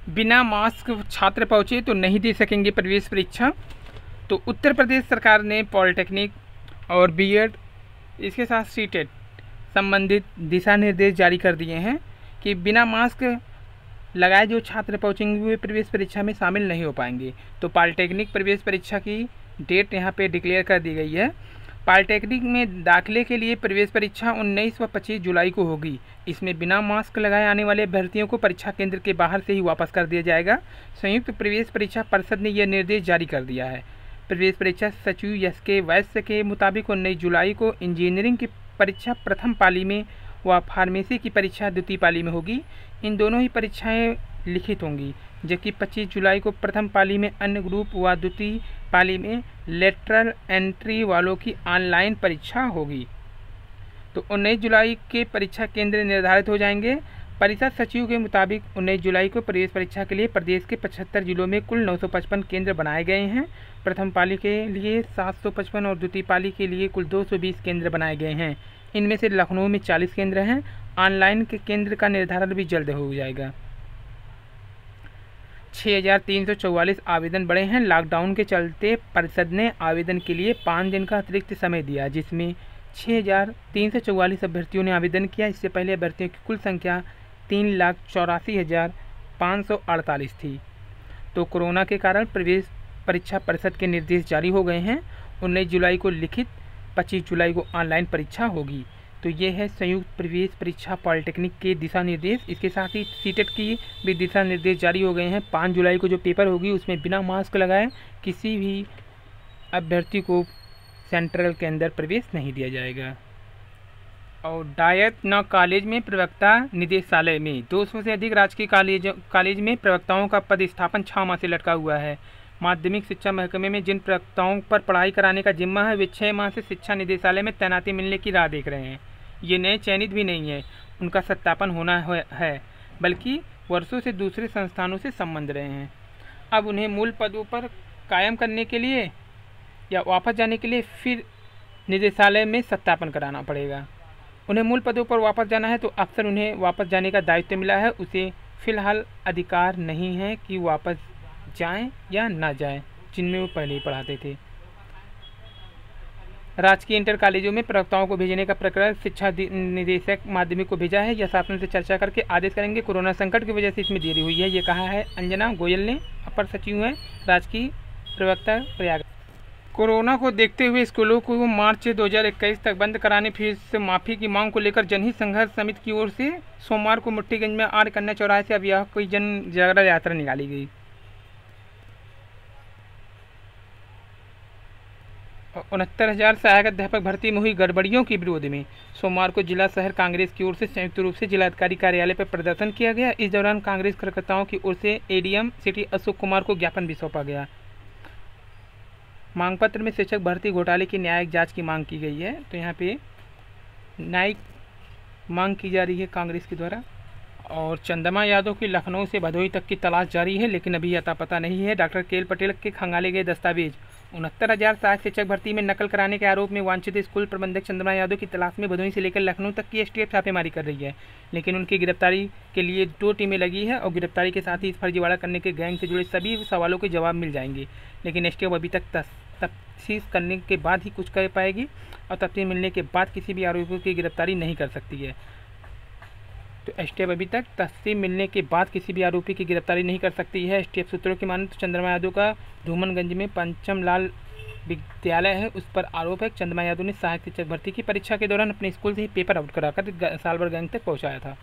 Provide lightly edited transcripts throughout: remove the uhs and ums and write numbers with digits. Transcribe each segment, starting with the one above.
बिना मास्क छात्र पहुँचे तो नहीं दे सकेंगे प्रवेश परीक्षा। तो उत्तर प्रदेश सरकार ने पॉलिटेक्निक और बीएड इसके साथ सीटेट संबंधित दिशा निर्देश जारी कर दिए हैं कि बिना मास्क लगाए जो छात्र पहुँचेंगे वे प्रवेश परीक्षा में शामिल नहीं हो पाएंगे। तो पॉलिटेक्निक प्रवेश परीक्षा की डेट यहाँ पे डिक्लेयर कर दी गई है। पॉलिटेक्निक में दाखिले के लिए प्रवेश परीक्षा 19 व 25 जुलाई को होगी। इसमें बिना मास्क लगाए आने वाले अभ्यर्थियों को परीक्षा केंद्र के बाहर से ही वापस कर दिया जाएगा। संयुक्त प्रवेश परीक्षा परिषद ने यह निर्देश जारी कर दिया है। प्रवेश परीक्षा सचिव SK वैश्य के मुताबिक 19 जुलाई को इंजीनियरिंग की परीक्षा प्रथम पाली में व फार्मेसी की परीक्षा द्वितीय पाली में होगी। इन दोनों ही परीक्षाएं लिखित होंगी, जबकि 25 जुलाई को प्रथम पाली में अन्य ग्रुप व द्वितीय पाली में लेटरल एंट्री वालों की ऑनलाइन परीक्षा होगी। तो 19 जुलाई के परीक्षा केंद्र निर्धारित हो जाएंगे। परिषद सचिव के मुताबिक 19 जुलाई को प्रवेश परीक्षा के लिए प्रदेश के 75 जिलों में कुल 955 केंद्र बनाए गए हैं। प्रथम पाली के लिए 755 और द्वितीय पाली के लिए कुल 220 केंद्र बनाए गए हैं। इनमें से लखनऊ में 40 केंद्र हैं। ऑनलाइन के केंद्र का निर्धारण भी जल्द हो जाएगा। 6,344 आवेदन बढ़े हैं। लॉकडाउन के चलते परिषद ने आवेदन के लिए 5 दिन का अतिरिक्त समय दिया, जिसमें 6,344 अभ्यर्थियों ने आवेदन किया। इससे पहले अभ्यर्थियों की कुल संख्या 3,84,548 थी। तो कोरोना के कारण प्रवेश परीक्षा परिषद के निर्देश जारी हो गए हैं। 19 जुलाई को लिखित, 25 जुलाई को ऑनलाइन परीक्षा होगी। तो ये है संयुक्त प्रवेश परीक्षा पॉलिटेक्निक के दिशा निर्देश। इसके साथ ही सीटेट की भी दिशा निर्देश जारी हो गए हैं। 5 जुलाई को जो पेपर होगी उसमें बिना मास्क लगाए किसी भी अभ्यर्थी को सेंट्रल के अंदर प्रवेश नहीं दिया जाएगा। और डायट न कॉलेज में प्रवक्ता निदेशालय में 200 से अधिक राजकीय कॉलेज में प्रवक्ताओं का पदस्थापन 6 माह से लटका हुआ है। माध्यमिक शिक्षा महकमे में जिन प्रवक्ताओं पर पढ़ाई कराने का जिम्मा है वे 6 माह से शिक्षा निदेशालय में तैनाती मिलने की राह देख रहे हैं। ये नए चयनित भी नहीं है, उनका सत्यापन होना है, बल्कि वर्षों से दूसरे संस्थानों से संबंध रहे हैं। अब उन्हें मूल पदों पर कायम करने के लिए या वापस जाने के लिए फिर निदेशालय में सत्यापन कराना पड़ेगा। उन्हें मूल पदों पर वापस जाना है तो अक्सर उन्हें वापस जाने का दायित्व मिला है। उसे फिलहाल अधिकार नहीं है कि वापस जाएं या ना जाएं, जिनमें वो पहले ही पढ़ाते थे। राजकीय इंटर कॉलेजों में प्रवक्ताओं को भेजने का प्रकरण शिक्षा निदेशक माध्यमिक को भेजा है। यह शासन से चर्चा करके आदेश करेंगे। कोरोना संकट की वजह से इसमें देरी हुई है, ये कहा है अंजना गोयल ने, अपर सचिव हैं राजकीय प्रवक्ता प्रयागराज। कोरोना को देखते हुए स्कूलों को मार्च 2021 तक बंद कराने फीस माफ़ी की मांग को लेकर जनहित संघर्ष समिति की ओर से सोमवार को मुट्ठीगंज में आर्य कन्या चौराहे से अब यह कोई जन जागरण यात्रा निकाली गई। 69,000 सहायक अध्यापक भर्ती में हुई गड़बड़ियों के विरोध में सोमवार को जिला शहर कांग्रेस की ओर से संयुक्त रूप से जिलाधिकारी कार्यालय पर प्रदर्शन किया गया। इस दौरान कांग्रेस कार्यकर्ताओं की ओर से ADM सिटी अशोक कुमार को ज्ञापन भी सौंपा गया। मांग पत्र में शिक्षक भर्ती घोटाले की न्यायिक जांच की मांग की गई है। तो यहाँ पे न्यायिक मांग की जा रही है कांग्रेस के द्वारा। और चंद्रमा यादव की लखनऊ से भदोही तक की तलाश जारी है, लेकिन अभी अता पता नहीं है। डॉक्टर KL पटेल के खंगाले गए दस्तावेज। 69,000 सहायक शिक्षक भर्ती में नकल कराने के आरोप में वांछित स्कूल प्रबंधक चंद्रमा यादव की तलाश में भदोही से लेकर लखनऊ तक की STF छापेमारी कर रही है, लेकिन उनकी गिरफ्तारी के लिए 2 टीमें लगी है और गिरफ्तारी के साथ ही इस फर्जीवाड़ा करने के गैंग से जुड़े सभी सवालों के जवाब मिल जाएंगे। लेकिन STF अभी तक तफ्तीश करने के बाद ही कुछ कर पाएगी और तफ्तीश मिलने के बाद किसी भी आरोपियों की गिरफ्तारी नहीं कर सकती है। तो STF अभी तक तफ्तीश मिलने के बाद किसी भी आरोपी की गिरफ्तारी नहीं कर सकती है। STF सूत्रों की माने तो चंद्रमा यादव का धूमनगंज में पंचम लाल विद्यालय है, उस पर आरोप है। चंद्रमा यादव ने सहायक शिक्षक भर्ती की परीक्षा के दौरान अपने स्कूल से ही पेपर आउट कराकर सालभर गैंग तक पहुंचाया था।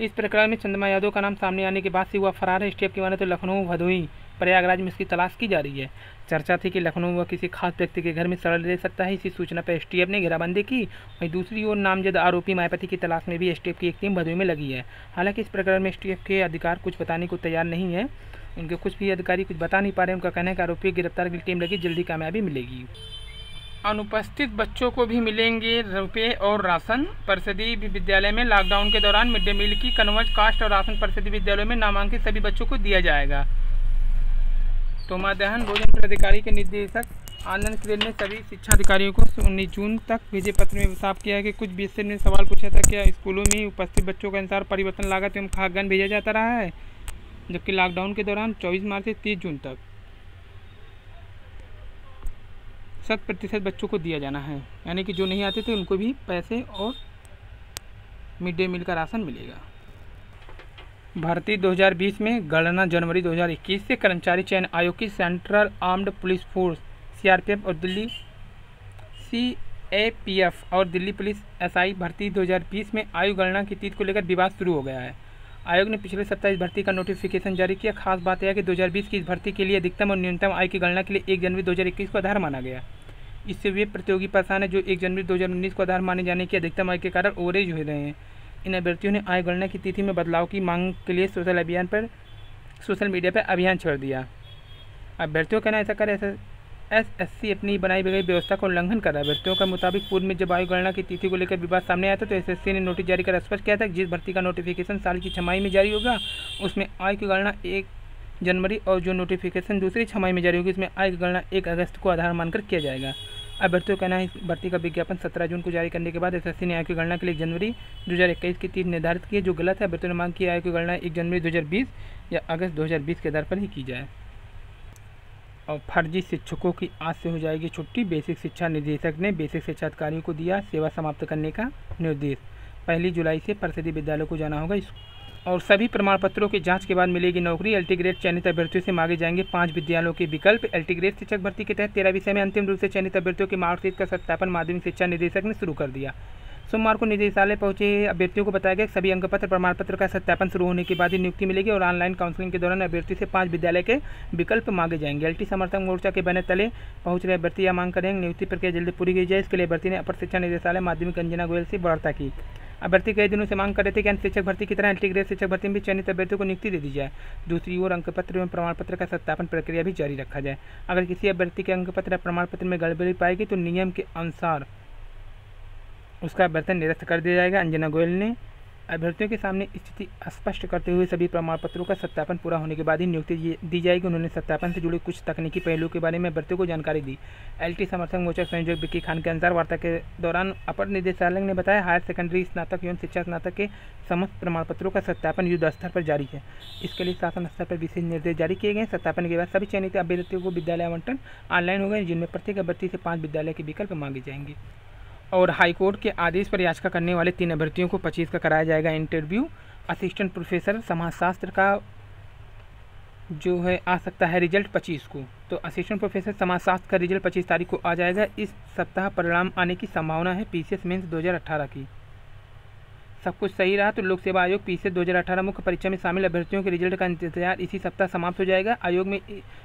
इस प्रकरण में चंद्रमा यादव का नाम सामने आने के बाद से हुआ फरार है। STF की माने तो लखनऊ, भदोही, प्रयागराज में इसकी तलाश की जा रही है। चर्चा थी कि लखनऊ व किसी खास व्यक्ति के घर में सड़क ले सकता है। इसी सूचना पर STF ने घेराबंदी की। वहीं दूसरी ओर नामजद आरोपी मायापति की तलाश में भी STF की एक टीम भदोही में लगी है। हालांकि इस प्रकरण में STF के अधिकार कुछ बताने को तैयार नहीं है। उनके कुछ भी अधिकारी कुछ बता नहीं पा रहे। उनका कहना है कि आरोपी की गिरफ्तार की टीम लगी, जल्दी कामयाबी मिलेगी। अनुपस्थित बच्चों को भी मिलेंगे रुपये और राशन। परिषदीय विद्यालय में लॉकडाउन के दौरान मिड डे मील की कन्वर्ज कास्ट और राशन परिषदीय विद्यालयों में नामांकित सभी बच्चों को दिया जाएगा। तो मध्याह्न भोजन प्राधिकारी के निदेशक आनंद किरण ने सभी शिक्षा अधिकारियों को 19 जून तक भेजे पत्र में साफ किया है कि कुछ बीएसएफ ने सवाल पूछा था क्या स्कूलों में उपस्थित बच्चों के अनुसार परिवर्तन लागत एवं खाद्यान्न भेजा जाता रहा है। जबकि लॉकडाउन के दौरान 24 मार्च से 30 जून तक 100% बच्चों को दिया जाना है, यानी कि जो नहीं आते थे उनको भी पैसे और मिड डे मील का राशन मिलेगा। भर्ती 2020 में गणना जनवरी 2021 से कर्मचारी चयन आयोग की central armed police force CRPF और दिल्ली CAPF और दिल्ली पुलिस SI भर्ती 2020 में आयु गणना की तिथि को लेकर विवाद शुरू हो गया है। आयोग ने पिछले सप्ताह इस भर्ती का नोटिफिकेशन जारी किया। खास बात यह है कि 2020 की इस भर्ती के लिए अधिकतम और न्यूनतम आयु की गणना के लिए 1 जनवरी 2021 को आधार माना गया। इससे वे प्रतियोगी परेशान है जो 1 जनवरी 2019 को आधार माने जाने की अधिकतम आयु के कारण ओवरेज हो रहे हैं। इन अभ्यर्थियों ने आय गणना की तिथि में बदलाव की मांग के लिए सोशल मीडिया पर अभियान छेड़ दिया। अभ्यर्थियों का कहना ऐसा कर SSC अपनी बनाई गई व्यवस्था का उल्लंघन कर रहा है। अभ्यर्थियों के मुताबिक पूर्व में जब आयु गणना की तिथि को लेकर विवाद सामने आया था तो SSC ने नोटिस जारी कर स्पष्ट किया था कि जिस भर्ती का नोटिफिकेशन साल की छमाही में जारी होगा उसमें आयु की गणना 1 जनवरी और जो नोटिफिकेशन दूसरी छमाही में जारी होगी उसमें आयु की गणना 1 अगस्त को आधार मानकर किया जाएगा। अभ्यर्थियों का कहना है इस भर्ती का विज्ञापन 17 जून को जारी करने के बाद SSC ने आयु की गणना के लिए 1 जनवरी 2021 की तिथि निर्धारित की है, जो गलत है। अभ्यर्थियों ने मांग की आयु की गणना 1 जनवरी 2020 या अगस्त 2020 के आधार पर ही की जाए। और फर्जी शिक्षकों की आज से हो जाएगी छुट्टी। बेसिक शिक्षा निदेशक ने बेसिक शिक्षा अधिकारियों को दिया सेवा समाप्त करने का निर्देश। 1 जुलाई से परिषदीय विद्यालयों को जाना होगा और सभी प्रमाण पत्रों की जांच के बाद मिलेगी नौकरी। LT ग्रेड चयनित अभ्यर्थियों से मांगे जाएंगे 5 विद्यालयों के विकल्प। LT ग्रेड शिक्षक भर्ती के तहत 13 विषय में अंतिम रूप से चयनित अभ्यर्थियों के मार्कशीट का सत्यापन माध्यमिक शिक्षा निदेशक ने शुरू कर दिया। सोमवार को निदेशालय पहुंचे अभ्यर्थियों को बताया गया कि सभी अंक पत्र प्रमाण पत्र का सत्यापन शुरू होने के बाद ही नियुक्ति मिलेगी और ऑनलाइन काउंसलिंग के दौरान अभ्यर्थी से 5 विद्यालय के विकल्प मांगे जाएंगे। LT समर्थक मोर्चा के बैनर तले पहुंच रहे अभ्यर्थी यह मांग करेंगे नियुक्ति प्रक्रिया जल्दी पूरी की जाए। इसके लिए अभ्यर्थी ने अपर शिक्षा निदेशालय माध्यमिक अंजना गोयल से वार्ता की। अभ्यर्थी कई दिनों से मांग कर रहे थे कि शिक्षक भर्ती की तरह LT ग्रेड शिक्षक भर्ती में भी चयनित अभ्यर्थियों को नियुक्ति दे दी जाए। दूसरी ओर अंक पत्र एवं प्रमाण पत्र का सत्यापन प्रक्रिया भी जारी रखा जाए। अगर किसी अभ्यर्थी के अंक पत्र या प्रमाण पत्र में गड़बड़ी पाएगी तो नियम के अनुसार उसका अभ्यर्थन निरस्त कर दिया जाएगा। अंजना गोयल ने अभ्यर्थियों के सामने स्थिति स्पष्ट करते हुए सभी प्रमाण पत्रों का सत्यापन पूरा होने के बाद ही नियुक्ति दी जाएगी। उन्होंने सत्यापन से जुड़े कुछ तकनीकी पहलुओं के बारे में अभ्यर्थियों को जानकारी दी। LT समर्थक मोर्चा संयोजक विक्की खान के अनुसार वार्ता के दौरान अपर निदेशालय ने बताया हायर सेकेंडरी स्नातक एवं शिक्षा स्नातक के समस्त प्रमाण पत्रों का सत्यापन युद्ध स्तर पर जारी है। इसके लिए शासन स्तर पर विशेष निर्देश जारी किए गए। सत्यापन के बाद सभी चयनित अभ्यर्थियों को विद्यालय आवंटन ऑनलाइन होगा, जिनमें प्रत्येक अभ्यर्थी से 5 विद्यालय के विकल्प मांगे जाएंगे। और हाईकोर्ट के आदेश पर याचिका करने वाले 3 अभ्यर्थियों को 25 का कराया जाएगा इंटरव्यू। असिस्टेंट प्रोफेसर समाजशास्त्र का जो है आ सकता है रिजल्ट 25 को, तो असिस्टेंट प्रोफेसर समाजशास्त्र का रिजल्ट 25 तारीख को आ जाएगा। इस सप्ताह परिणाम आने की संभावना है। PCS मेंस 2018 की सब कुछ सही रहा तो लोक सेवा आयोग PCS 2018 मुख्य परीक्षा में शामिल अभ्यर्थियों के रिजल्ट का इंतजार इसी सप्ताह समाप्त हो जाएगा। आयोग में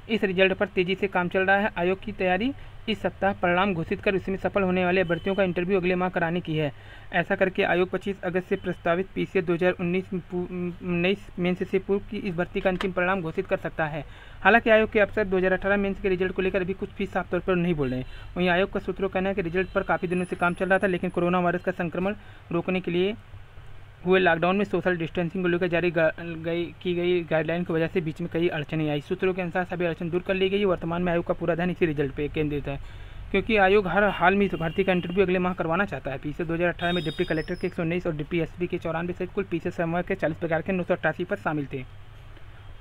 इस रिजल्ट पर तेजी से काम चल रहा है। आयोग की तैयारी इस सप्ताह परिणाम घोषित कर उसमें सफल होने वाले अभ्यर्थियों का इंटरव्यू अगले माह कराने की है। ऐसा करके आयोग 25 अगस्त से प्रस्तावित PCS 2019 मेंस से पूर्व की इस भर्ती का अंतिम परिणाम घोषित कर सकता है। हालांकि आयोग के अफसर 2018 मेंस के रिजल्ट को लेकर अभी कुछ भी साफ तौर पर नहीं बोल रहे हैं। वहीं आयोग का सूत्रों का कहना है कि रिजल्ट पर काफ़ी दिनों से काम चल रहा था, लेकिन कोरोना वायरस का संक्रमण रोकने के लिए हुए लॉकडाउन में सोशल डिस्टेंसिंग को लेकर जारी की गई गाइडलाइन की वजह से बीच में कई अड़चनें आई। सूत्रों के अनुसार सभी अड़चन दूर कर ली गई। वर्तमान में आयोग का पूरा ध्यान इसी रिजल्ट पर केंद्रित है, क्योंकि आयोग हर हाल में इस भर्ती का इंटरव्यू अगले माह करवाना चाहता है। PCS 2018 में डिप्टी कलेक्टर के 119 और डिप्टी SP के 94 सहित कुल PCS समूह के 40 प्रकार के 988 पर शामिल थे।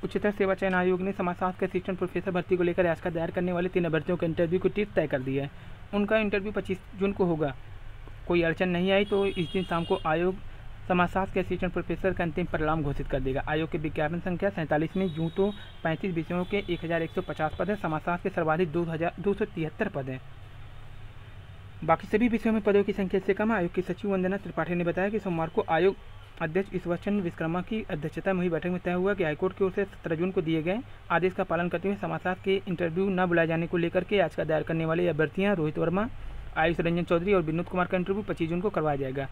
उच्चतर सेवा चयन आयोग ने समाजशास्त्र के असिस्टेंट प्रोफेसर भर्ती को लेकर याचिका दायर करने वाले 3 अभ्यर्थियों के इंटरव्यू की तिथि तय कर दी है। उनका इंटरव्यू 25 जून को होगा। कोई अड़चन नहीं आई तो इस दिन शाम को आयोग समाजशास्त्र के असिस्टेंट प्रोफेसर का अंतिम परिणाम घोषित कर देगा। आयोग के विज्ञापन संख्या 47 में यूँ तो 35 विषयों के 1150 पद है। समाजशास्त्र के सर्वाधिक 273 पद हैं। बाकी सभी विषयों में पदों की संख्या से कम है। आयोग की सचिव वंदना त्रिपाठी ने बताया कि सोमवार को आयोग अध्यक्ष ईश्वरचंद्र विश्वकर्मा की अध्यक्षता में हुई बैठक में तय हुआ कि हाईकोर्ट की ओर से 17 जून को दिए गए आदेश का पालन करते हुए समाजशास्त्र के इंटरव्यू न बुलाए जाने को लेकर के याचिका दायर करने वाले अभ्यर्थियां रोहित वर्मा, आयुष रंजन चौधरी और विनोद कुमार का इंटरव्यू 25 जून को करवाया जाएगा।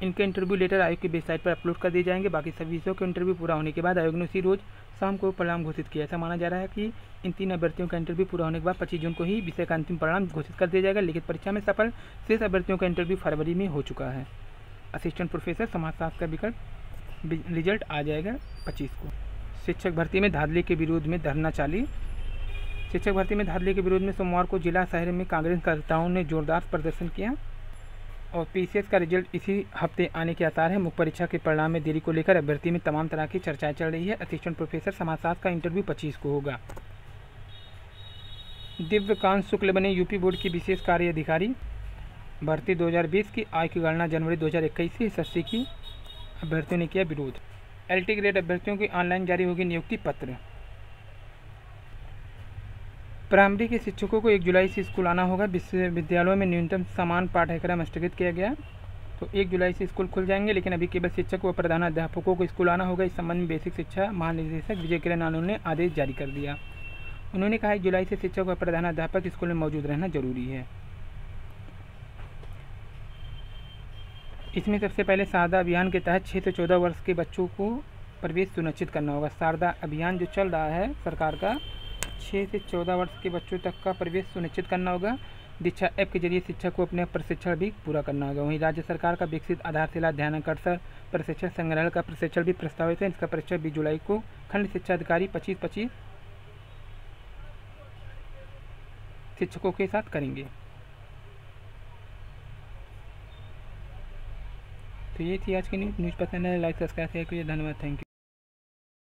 इनके इंटरव्यू लेटर आयोग की वेबसाइट पर अपलोड कर दिए जाएंगे। बाकी सभी विषयों के इंटरव्यू पूरा होने के बाद आयोग ने उसी रोज शाम को परिणाम घोषित किया। ऐसा माना जा रहा है कि इन 3 अभ्यर्थियों का इंटरव्यू पूरा होने के बाद 25 जून को ही विषय का अंतिम परिणाम घोषित कर दिया जाएगा। लिखित परीक्षा में सफल शेष अभ्यर्थियों का इंटरव्यू फरवरी में हो चुका है। असिस्टेंट प्रोफेसर समाजशास्त्र का विकल्प रिजल्ट आ जाएगा 25 को। शिक्षक भर्ती में धांधली के विरोध में धरना चाली। शिक्षक भर्ती में धांधली के विरोध में सोमवार को जिला शहर में कांग्रेस कार्यकर्ताओं ने जोरदार प्रदर्शन किया और पीसीएस का रिजल्ट इसी हफ्ते आने के आसार है। मुख्य परीक्षा के परिणाम में देरी को लेकर अभ्यर्थी में तमाम तरह की चर्चाएं चल रही है। असिस्टेंट प्रोफेसर समाजशास्त्र का इंटरव्यू 25 को होगा। दिव्यकांत शुक्ल बने यूपी बोर्ड की विशेष कार्य अधिकारी। भर्ती 2020 की आय की गणना जनवरी 2021 से एसएससी की अभ्यर्थियों ने किया विरोध। एलटी ग्रेड अभ्यर्थियों की ऑनलाइन जारी होगी नियुक्ति पत्र। प्राइमरी के शिक्षकों को 1 जुलाई से स्कूल आना होगा। विश्वविद्यालयों में न्यूनतम समान पाठ्यक्रम स्थगित किया गया, तो 1 जुलाई से स्कूल खुल जाएंगे, लेकिन अभी केवल शिक्षक व प्रधानाध्यापकों को स्कूल आना होगा। इस संबंध में बेसिक शिक्षा महानिदेशक विजय किरण आनंद ने आदेश जारी कर दिया। उन्होंने कहा 1 जुलाई से शिक्षक व प्रधानाध्यापक स्कूल में मौजूद रहना जरूरी है। इसमें सबसे पहले शारदा अभियान के तहत 6 से 14 वर्ष के बच्चों को प्रवेश सुनिश्चित करना होगा। शारदा अभियान जो चल रहा है सरकार का, 6 से 14 वर्ष के बच्चों तक का प्रवेश सुनिश्चित करना होगा। दीक्षा ऐप के जरिए शिक्षक को अपने प्रशिक्षण भी पूरा करना होगा। वहीं राज्य सरकार का विकसित आधारशिला ध्यानाकर्षण प्रशिक्षण संग्रह का प्रशिक्षण भी प्रस्तावित है। इसका परीक्षण 20 जुलाई को खंड शिक्षा अधिकारी 25 शिक्षकों के साथ करेंगे। तो ये थी आज की न्यूज़। पसंद है लाइक सब्सक्राइब करिए। धन्यवाद, थैंक यू।